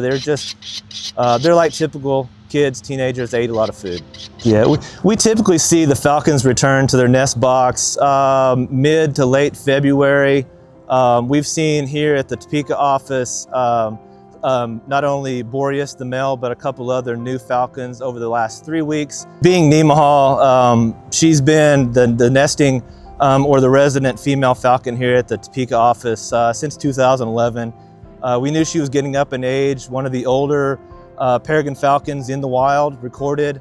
They're like typical kids, teenagers. They eat a lot of food. Yeah, we typically see the falcons return to their nest box mid to late February. We've seen here at the Topeka office not only Boreas, the male, but a couple other new falcons over the last 3 weeks. Being Nemaha, she's been the nesting or the resident female falcon here at the Topeka office since 2011. We knew she was getting up in age, one of the older Peregrine Falcons in the wild, recorded.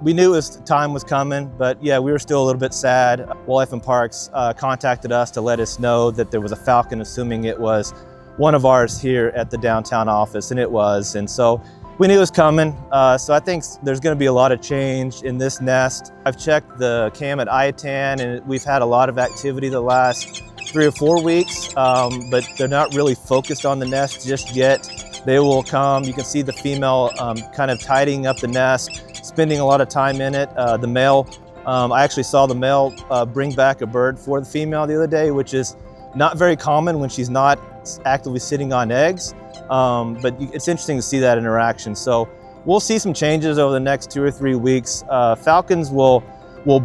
We knew time was coming, but yeah, we were still a little bit sad. Wildlife and Parks contacted us to let us know that there was a falcon, assuming it was one of ours here at the downtown office, and it was. And so we knew it was coming. So I think there's gonna be a lot of change in this nest. I've checked the cam at Iatan, and we've had a lot of activity the last 3 or 4 weeks, but they're not really focused on the nest just yet. They will come. You can see the female kind of tidying up the nest, spending a lot of time in it. The male, I actually saw the male bring back a bird for the female the other day, which is not very common when she's not actively sitting on eggs, but it's interesting to see that interaction. So we'll see some changes over the next 2 or 3 weeks. Falcons will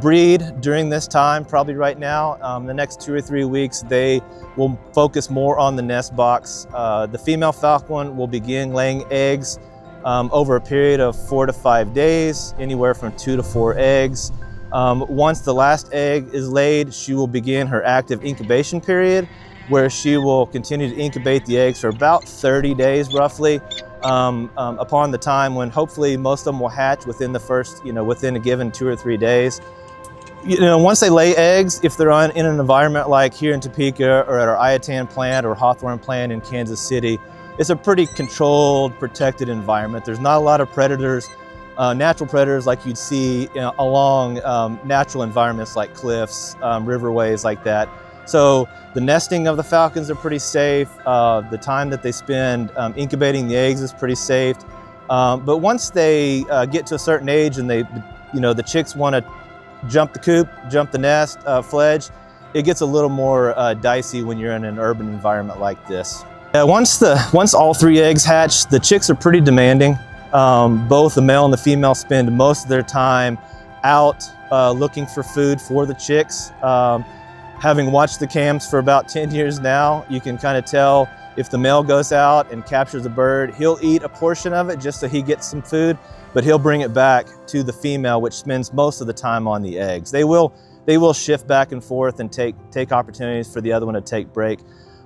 breed during this time, probably right now. The next 2 or 3 weeks, they will focus more on the nest box. The female falcon will begin laying eggs over a period of 4 to 5 days, anywhere from 2 to 4 eggs. Once the last egg is laid, she will begin her active incubation period, where she will continue to incubate the eggs for about 30 days roughly, upon the time when hopefully most of them will hatch within the first, within a given 2 or 3 days. Once they lay eggs, if they're in an environment like here in Topeka or at our Iatan plant or Hawthorne plant in Kansas City, it's a pretty controlled, protected environment. There's not a lot of predators, natural predators like you'd see along natural environments like cliffs, riverways like that. So the nesting of the falcons are pretty safe. The time that they spend incubating the eggs is pretty safe. But once they get to a certain age and the chicks want to jump the coop, jump the nest, fledge, it gets a little more dicey when you're in an urban environment like this. Once all 3 eggs hatch, the chicks are pretty demanding. Both the male and the female spend most of their time out looking for food for the chicks. Having watched the cams for about 10 years now, you can kind of tell if the male goes out and captures a bird, he'll eat a portion of it just so he gets some food, but he'll bring it back to the female, which spends most of the time on the eggs. They will shift back and forth and take opportunities for the other one to take break.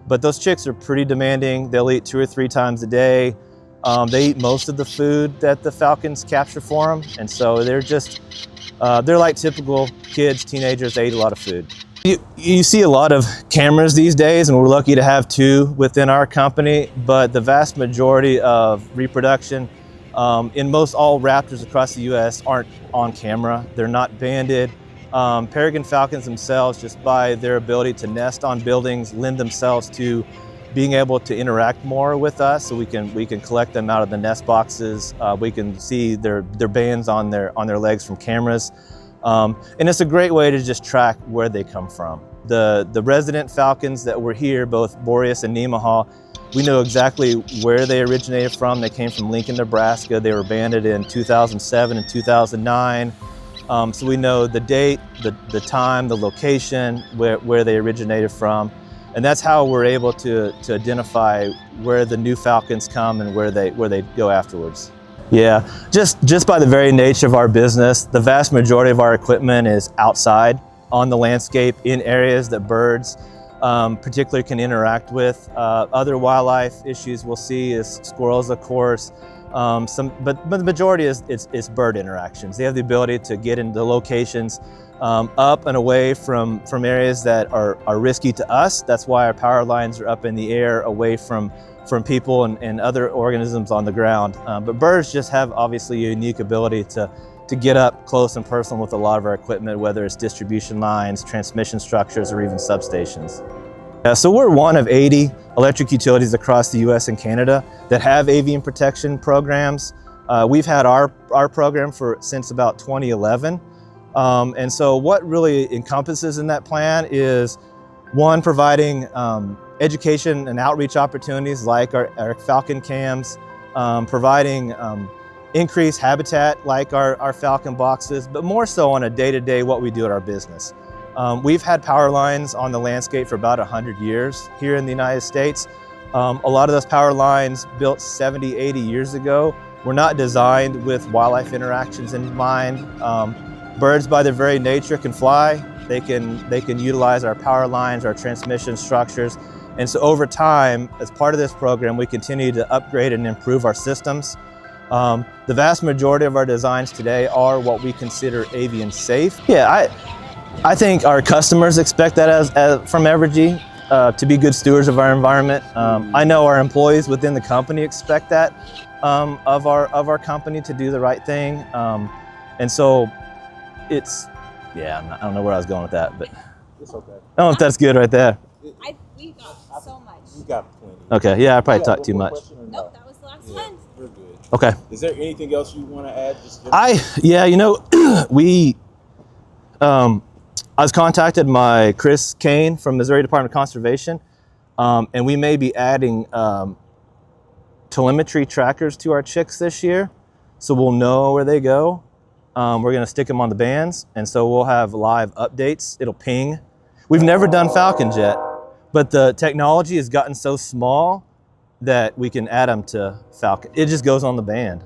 But those chicks are pretty demanding. They'll eat 2 or 3 times a day. They eat most of the food that the falcons capture for them. And so they're like typical kids, teenagers. They eat a lot of food. You see a lot of cameras these days, and we're lucky to have 2 within our company, but the vast majority of reproduction in most all raptors across the US aren't on camera. They're not banded. Peregrine falcons themselves, just by their ability to nest on buildings, lend themselves to being able to interact more with us, so we can collect them out of the nest boxes. We can see their bands on their legs from cameras. And it's a great way to just track where they come from. The resident falcons that were here, both Boreas and Nemaha, we know exactly where they originated from. They came from Lincoln, Nebraska. They were banded in 2007 and 2009. So we know the date, the time, the location, where they originated from. And that's how we're able to identify where the new falcons come and where they go afterwards. Yeah, just by the very nature of our business, the vast majority of our equipment is outside on the landscape in areas that birds particularly can interact with. Other wildlife issues we'll see is squirrels, of course, but the majority is bird interactions. They have the ability to get into locations up and away from areas that are risky to us. That's why our power lines are up in the air, away from people and other organisms on the ground. But birds just have obviously a unique ability to get up close and personal with a lot of our equipment, whether it's distribution lines, transmission structures, or even substations. So we're one of 80 electric utilities across the US and Canada that have avian protection programs. We've had our program since about 2011. And so what really encompasses in that plan is, one, providing education and outreach opportunities like our Falcon cams, providing increased habitat like our Falcon boxes, but more so on a day-to-day what we do at our business. We've had power lines on the landscape for about 100 years here in the United States. A lot of those power lines built 70, 80 years ago were not designed with wildlife interactions in mind. Birds by their very nature can fly. They can utilize our power lines, our transmission structures. And so over time, as part of this program, we continue to upgrade and improve our systems. The vast majority of our designs today are what we consider avian safe. Yeah, I think our customers expect that from Evergy to be good stewards of our environment. I know our employees within the company expect that of our company to do the right thing. And so it's, yeah, I don't know where I was going with that, but it's okay. I don't know if that's good right there. We got so much. You got plenty. Okay, yeah, I probably talked too much. Nope, that was the last one. We're good. Okay. Is there anything else you want to add? Yeah, you know, I was contacted by Chris Kane from Missouri Department of Conservation, and we may be adding telemetry trackers to our chicks this year, so we'll know where they go. We're gonna stick them on the bands, and so we'll have live updates. It'll ping. We've never done Falcons yet, but the technology has gotten so small that we can add them to Falcon. It just goes on the band.